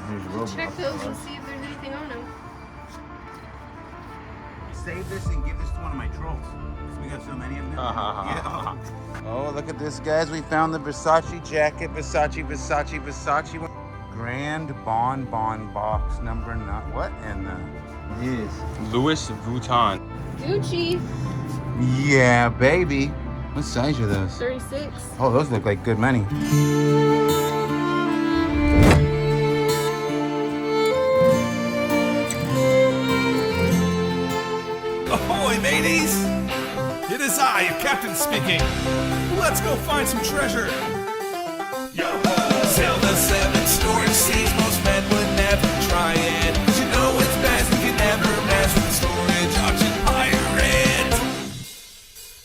here's your Roblox. Check those and see if there's anything on them. Save this and give this to one of my trolls. Because we got so many of them. Yeah. Oh, look at this, guys. We found the Versace jacket. Versace. Grand Bonbon box number 9. What in the... Yes. Louis Vuitton. Gucci. Yeah, baby. What size are those? 36. Oh, those look like good money. Ahoy, mateys! It is I, your captain speaking. Let's go find some treasure. Yo! Sail the 7 storage seas, most men would never try it. 'Cause you know it's best if you never mess with the storage auction pirate.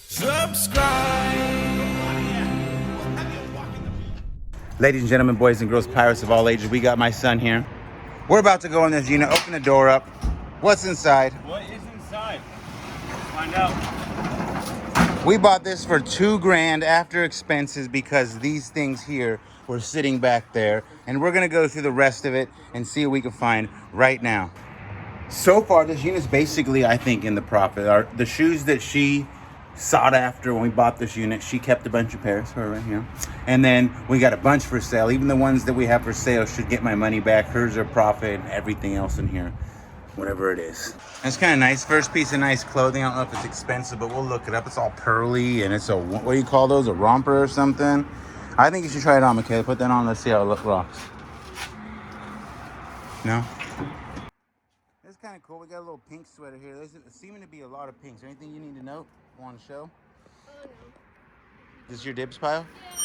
Subscribe! Ladies and gentlemen, boys and girls, pirates of all ages, we got my son here. We're about to go in this unit, open the door up. What's inside? What is inside? Let's find out. We bought this for $2,000 after expenses because these things here were sitting back there. And we're gonna go through the rest of it and see what we can find right now. So far, this unit's basically, I think, in the profit. The shoes that she sought after when we bought this unit, she kept a bunch of pairs, her right here. And then we got a bunch for sale. Even the ones that we have for sale should get my money back. Hers are profit and everything else in here, whatever it is. It's kind of nice. First piece of nice clothing. I don't know if it's expensive, but we'll look it up. It's all pearly and it's a, what do you call those? A romper or something? I think you should try it on, Michaela. Put that on. Let's see how it rocks. No? It's kind of cool. We got a little pink sweater here. There's seeming to be a lot of pinks. Anything you need to note? Want to show? This is your dibs pile? Yeah.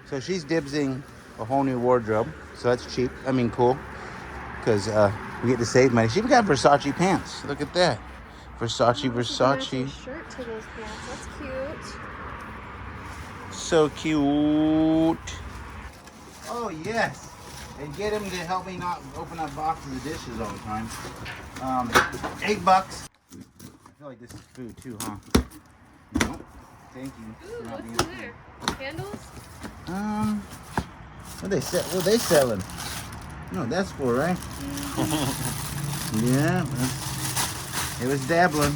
So she's dibsing a whole new wardrobe. So that's cheap. I mean, cool. Because we get to save money. She even got Versace pants. Look at that. Versace. Shirt to those pants. That's cute. So cute. Oh, yes. And get him to help me not open up boxes of dishes all the time. $8. I feel like this is food too, huh? Nope. Thank you. Ooh, what's in there? Candles? What they selling? No, that's for, right? Yeah. It was dabbling.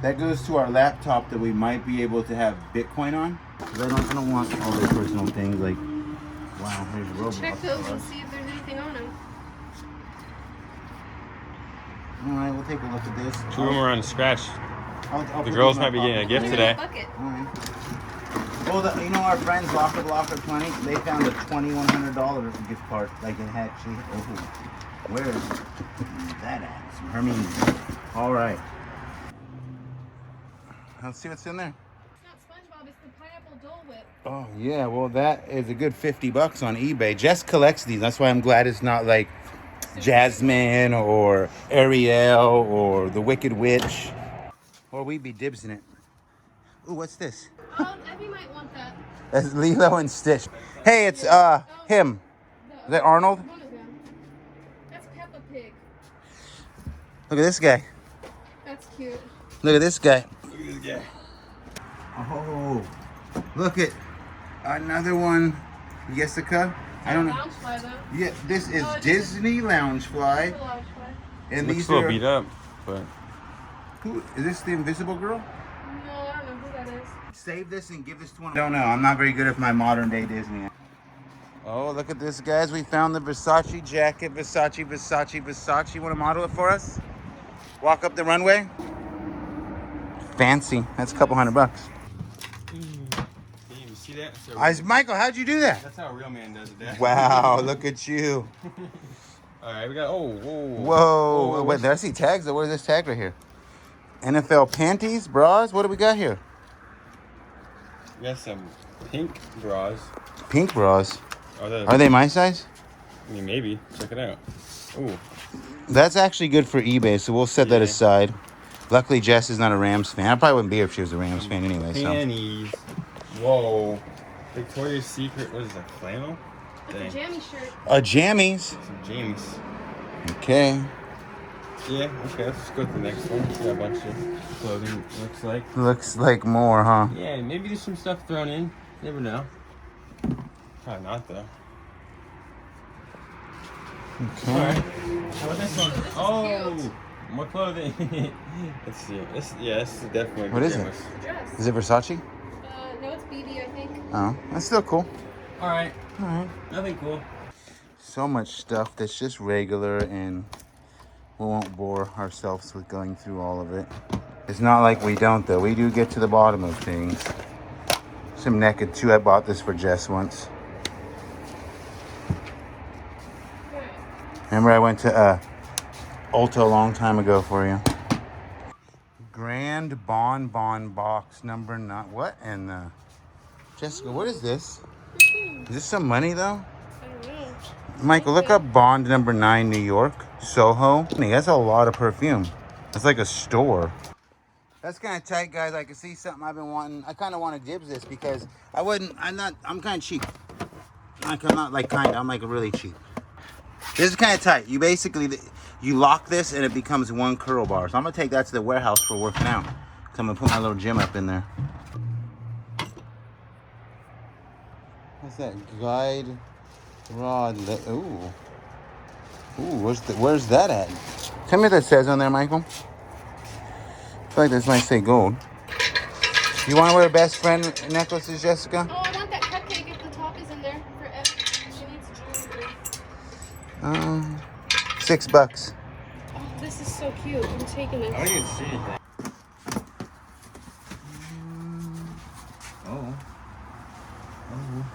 That goes to our laptop that we might be able to have Bitcoin on. Because I don't want all those personal things like, wow, here's your Roblox. Check those and see if there's anything on them. All right, we'll take a look at this. 2 of them are on scratch. I'll The put girls these in might be my getting a pocket. gift Look today. at that bucket. All right. Well, you know our friends Locker 20, they found a $2,100 gift card. Like it had, where is that at? Some Hermes. All right. Let's see what's in there. It's not SpongeBob, it's the pineapple Dole Whip. Oh, yeah. Well, that is a good $50 on eBay. Jess collects these. That's why I'm glad it's not like Jasmine or Ariel or the Wicked Witch. Or we'd be dibsing it. Ooh, what's this? Oh, Evie might want that. That's Lilo and Stitch. Hey, it's him. Is that Arnold? One of them. That's Peppa Pig. Look at this guy. That's cute. Look at this guy. Look at this guy. Oh, look at another one. Jessica. I don't know. Loungefly, though. Yeah, this is Oh, it's Disney Loungefly. It's a Loungefly. And Looks these a little are. beat up, but Who is this? The Invisible Girl? No, I don't know who that is. Save this and give this to one. I don't know. I'm not very good at my modern day Disney. Oh, look at this, guys. We found the Versace jacket. Versace. You want to model it for us? Walk up the runway. Fancy. That's a couple $100. can you see that? So Michael, how'd you do that? that's how a real man does it, Dad. Wow, look at you. All right, we got. Oh, whoa. Whoa. Wait, did I see tags? What is this tag right here? NFL panties, bras. What do we got here? We got some pink bras. Pink bras. Are Are they my size? I mean, maybe. Check it out. Ooh. That's actually good for eBay, so we'll set that Yeah. aside. Luckily, Jess is not a Rams fan. I probably wouldn't be here if she was a Rams fan anyway. So. Panties. Whoa. Victoria's Secret. What is that? Flannel? That's a jammy shirt. Jammies. Some James. Okay. Yeah, okay, let's just go to the next one. We got a bunch of clothing, looks like. Looks like more, huh? Yeah, maybe there's some stuff thrown in. Never know. Probably not, though. Okay. All right. How about this one? This is Oh, cute. more clothing. Let's see. This is definitely What is it? pajamas. Dress. Is it Versace? No, it's BB, I think. Oh, that's still cool. All right. All right. Nothing cool. So much stuff that's just regular, and we won't bore ourselves with going through all of it. It's not like we don't, though. We do get to the bottom of things. Some naked too. I bought this for Jess once. Remember I went to Ulta a long time ago for you. Grand Bonbon Box number 9. What in the... Jessica, what is this? Is this some money, though? I don't know. Michael, look up Bond number 9, New York, Soho. That's a lot of perfume. It's like a store. That's kind of tight, guys. I can see something I've been wanting. I kind of want to dibs this because I'm kind of cheap. I'm like really cheap. This is kind of tight. You basically, you lock this and it becomes one curl bar. So I'm going to take that to the warehouse for working out. So I'm going to put my little gym up in there. What's that? Guide rod. Ooh. Ooh, where's that at? Tell me what that says on there, Michael. I feel like this might say gold. You want to wear best friend necklaces, Jessica? Oh, I want that cupcake if the top is in there. For Ed. She needs jewelry. $6. Oh, this is so cute. I'm taking this. I didn't see anything. Oh.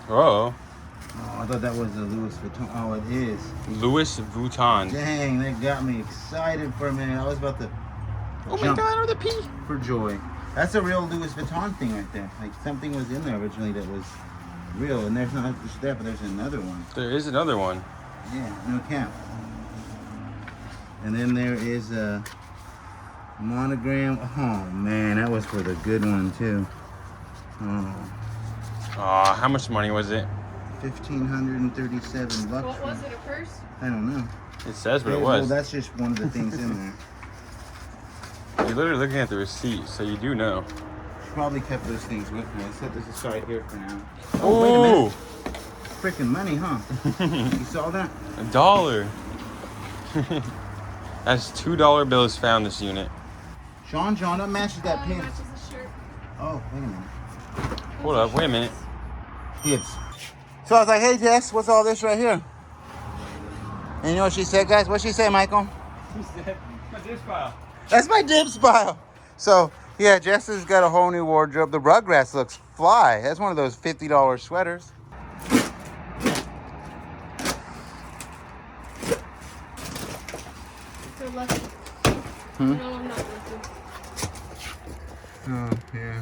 Oh. Oh, I thought that was a Louis Vuitton. Oh, it is. Louis Vuitton. Dang, that got me excited for a minute. I was about to jump Oh the pee. for joy. That's a real Louis Vuitton thing right there. Like something was in there originally that was real, and there's not just there, but there's another one. There is another one. Yeah, no cap. And then there is a monogram. Oh man, that was for the good one too. Oh, Aw, how much money was it? $1,537. What was it, a purse? I don't know. It says what it Well, was. that's just one of the things in there. You're literally looking at the receipt, so you do know. Probably kept those things with me. I set this aside here for now. Oh, wait a minute. Freaking money, huh? You saw that? $1. That's $2 bills found this unit. John, that matches that It pin. matches the shirt. Oh, wait a minute. Hold up, wait a minute. Gibbs. So I was like, hey, Jess, what's all this right here? And you know what she said, guys? What'd she say, Michael? He said, my dish pile. That's my dibs pile. So, yeah, Jess has got a whole new wardrobe. The Rugrats looks fly. That's one of those $50 sweaters. So lucky. Hmm? No, I'm not lucky. Oh, yeah.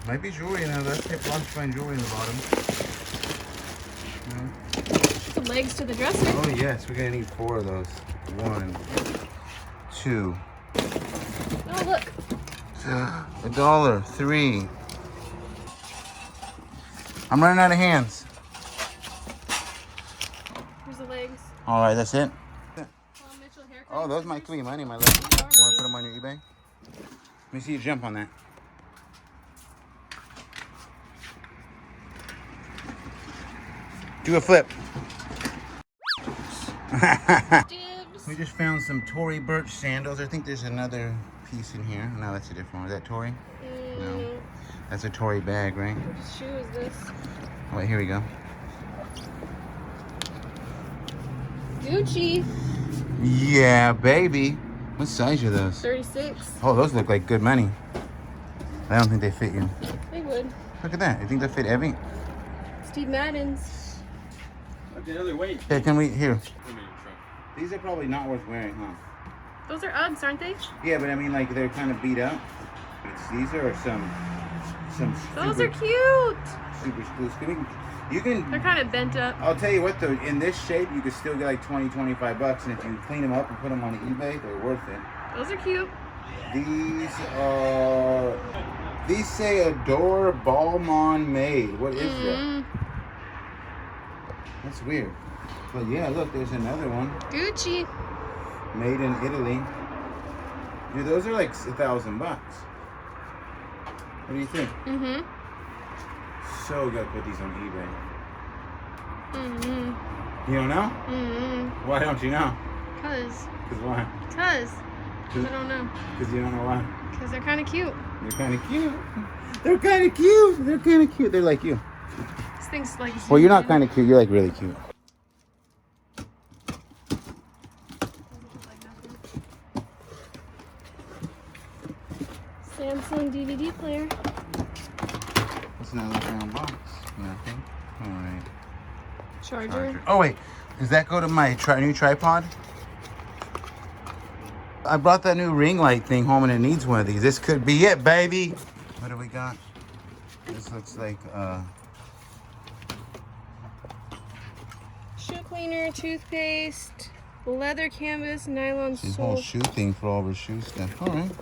Might be jewelry in there. That's lots to find jewelry in the bottom. The legs to the dresser. Oh, yes. We're going to need 4 of those. 1, 2. Oh, look. $1, 3. I'm running out of hands. Here's the legs. All right, that's it. Mitchell haircut. Oh, those might be money, my love. You want to put them on your eBay? Let me see you jump on that. Do a flip. Dibs. We just found some Tory Burch sandals. I think there's another piece in here. No, that's a different one. Is that Tory? No. That's a Tory bag, right? What shoe is this? Oh, wait, here we go. Gucci. Yeah, baby. What size are those? 36. Oh, those look like good money. I don't think they fit you. They would. Look at that. You think they fit Evie? Steve Madden's. Okay, another weight. Yeah, can we, here. These are probably not worth wearing, huh? Those are Uggs, aren't they? Yeah, but I mean, like, they're kind of beat up. These are some Those are cute. super exclusive. You can, They're kind of bent up. I'll tell you what though, in this shape, you could still get like 20, 25 bucks. And if you clean them up and put them on eBay, they're worth it. Those are cute. These say Adore Balmain Made. What is that? That's weird. But yeah, look, there's another one. Gucci. Made in Italy. Dude, those are like $1,000 bucks. What do you think? So gotta put these on eBay. You don't know? Mm-hmm. Why don't you know? Cause Why? I don't know. Because you don't know why. Because they're kind of cute. They're kind of cute. They're kind of cute. They're kind of cute. They're like you. This thing's like. Well, you're not kind of cute. You're like really cute. Samsung DVD player. What's in that little brown box? Nothing. All right. Charger. Oh wait, does that go to my new tripod? I brought that new ring light thing home and it needs one of these. This could be it, baby. What do we got? This looks like Shoe cleaner, toothpaste, leather canvas, nylon this sole. whole shoe thing for all of her shoe stuff. All right.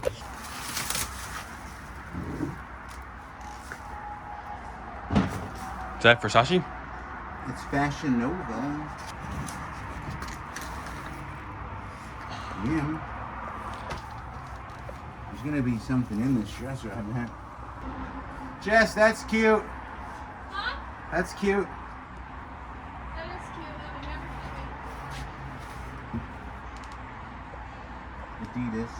Is that Versace? It's Fashion Nova. Yeah. There's gonna be something in this dresser. I haven't had. Jess, that's cute. Huh? That's cute. That is cute. That would never fit me. Adidas.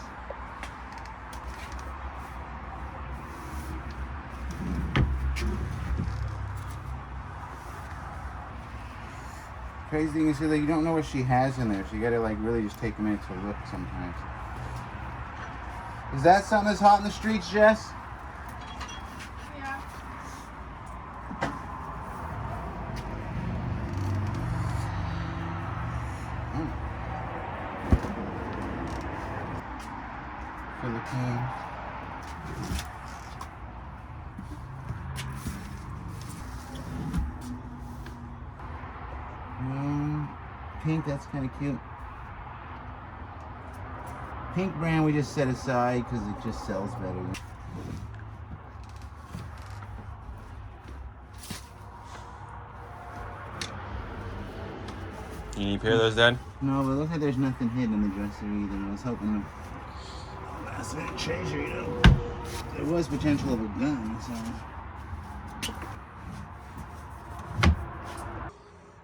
Crazy thing is that you don't know what she has in there, so you gotta like really just take a minute to look sometimes. Is that something that's hot in the streets, Jess? Yeah. Philippines. Pink, that's kind of cute. Pink brand we just set aside because it just sells better. You need a pair of those, Dad? No, but it looks like there's nothing hidden in the dresser either. I was hoping last minute treasure, you know. There was potential of a gun, so.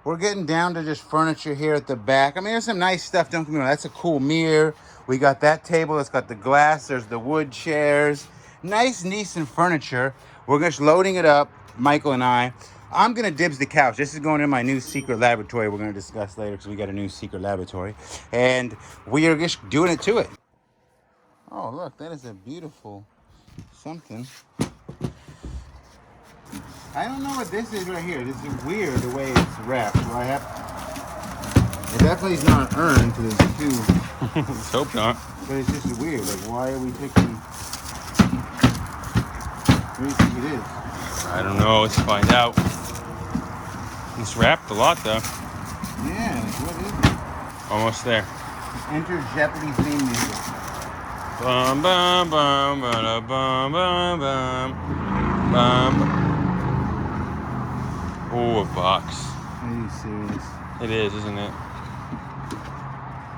We're getting down to just furniture here at the back. I mean, there's some nice stuff, don't get me wrong. That's a cool mirror. We got that table that's got the glass. There's the wood chairs. Nice, decent furniture. We're just loading it up, Michael and I. I'm gonna dibs the couch. This is going in my new secret laboratory we're gonna discuss later because we got a new secret laboratory. And we are just doing it to it. Oh, look, that is a beautiful something. I don't know what this is right here. This is weird the way it's wrapped. So I have. It definitely is not urn because it's too. Let's hope not. But it's just weird. Like, why are we picking? What do you think it is? I don't know. Let's find out. It's wrapped a lot, though. Yeah, like, what is it? Almost there. Enter Jeopardy theme music. Bum bum bum ba bum bum bum bum. Oh, a box. Are you serious? It is, isn't it?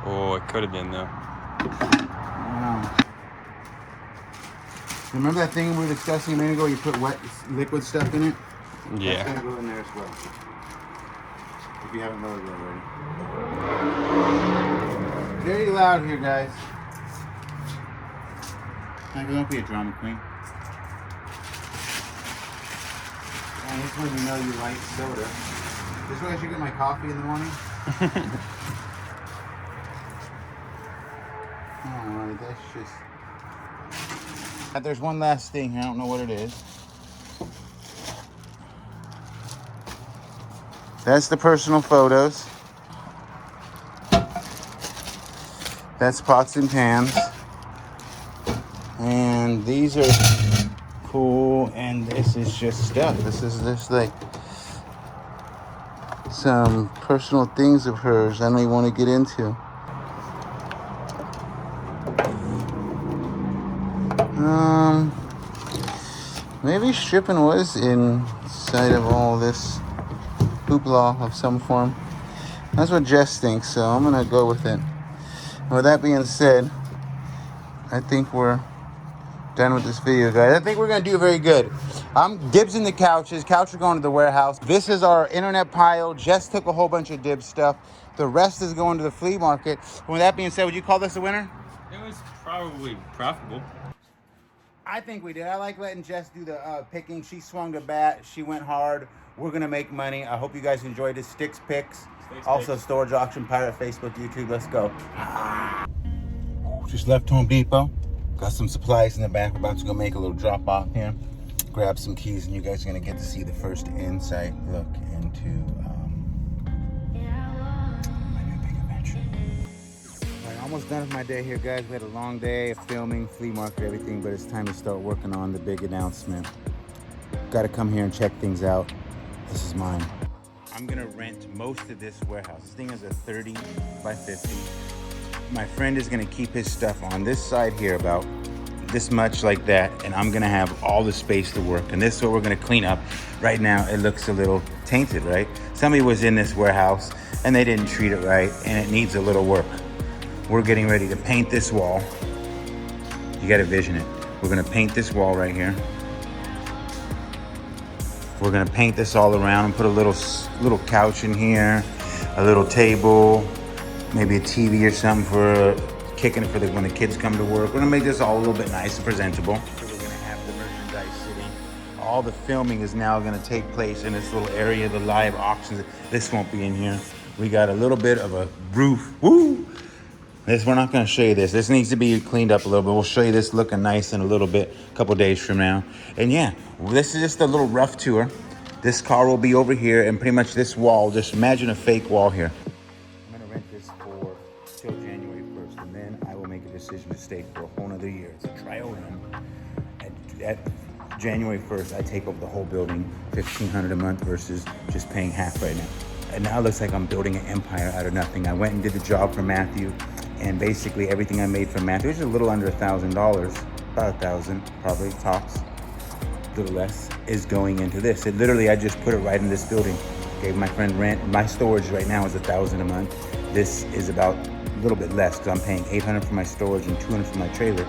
Oh, it could have been though. Wow. Remember that thing we were discussing a minute ago? You put wet liquid stuff in it? Yeah. That's gonna go in there as well. If you haven't loaded it already. Very loud here, guys. Michael, don't be a drama queen. And this one you know you like soda. This way I should get my coffee in the morning. Alright, that's just... There's one last thing here, I don't know what it is. That's the personal photos. That's pots and pans. And these are cool, and this is just stuff. This is just like some personal things of hers I don't want to get into. Maybe stripping was inside of all this hoopla of some form. That's what Jess thinks, so I'm gonna go with it. And with that being said, I think we're done with this video, guys. I think we're gonna do very good. I'm dibsing the couches. Couches are going to the warehouse. This is our internet pile. Jess took a whole bunch of dib stuff. The rest is going to the flea market. With that being said, would you call this a winner? It was probably profitable. I think we did. I like letting Jess do the picking. She swung the bat. She went hard. We're going to make money. I hope you guys enjoyed this. Sticks Picks. Also, Storage Auction, Pirate, Facebook, YouTube. Let's go. Just left Home Depot. Got some supplies in the back. We're about to go make a little drop off here. Grab some keys, and you guys are going to get to see the first insight look into my new big adventure. All right, almost done with my day here, guys. We had a long day of filming, flea market, everything, but it's time to start working on the big announcement. Got to come here and check things out. This is mine. I'm gonna rent most of this warehouse. This thing is a 30 by 50. My friend is gonna keep his stuff on this side here about this much like that, and I'm gonna have all the space to work. And this is what we're gonna clean up. Right now, it looks a little tainted, right? Somebody was in this warehouse and they didn't treat it right, and it needs a little work. We're getting ready to paint this wall. You gotta vision it. We're gonna paint this wall right here. We're gonna paint this all around and put a little couch in here, a little table, maybe a TV or something for kicking it for when the kids come to work. We're gonna make this all a little bit nice and presentable. So we're gonna have the merchandise sitting. All the filming is now gonna take place in this little area, the live auctions. This won't be in here. We got a little bit of a roof. Woo! We're not gonna show you this. This needs to be cleaned up a little bit. We'll show you this looking nice in a little bit, a couple days from now. And yeah, this is just a little rough tour. This car will be over here, and pretty much this wall, just imagine a fake wall here. I'm gonna rent this for till January 1st, and then I will make a decision to stay for a whole nother year. It's a trial run. At January 1st, I take over the whole building, $1,500 a month versus just paying half right now. And now it looks like I'm building an empire out of nothing. I went and did the job for Matthew, and basically everything I made from Matthew, which is a little under $1,000, about $1,000 probably tops, a little less, is going into this. It literally, I just put it right in this building. Gave my friend rent. My storage right now is $1,000 a month. This is about a little bit less because I'm paying $800 for my storage and $200 for my trailer.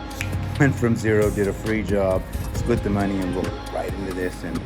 Went from zero, did a free job, split the money, and rolled right into this. And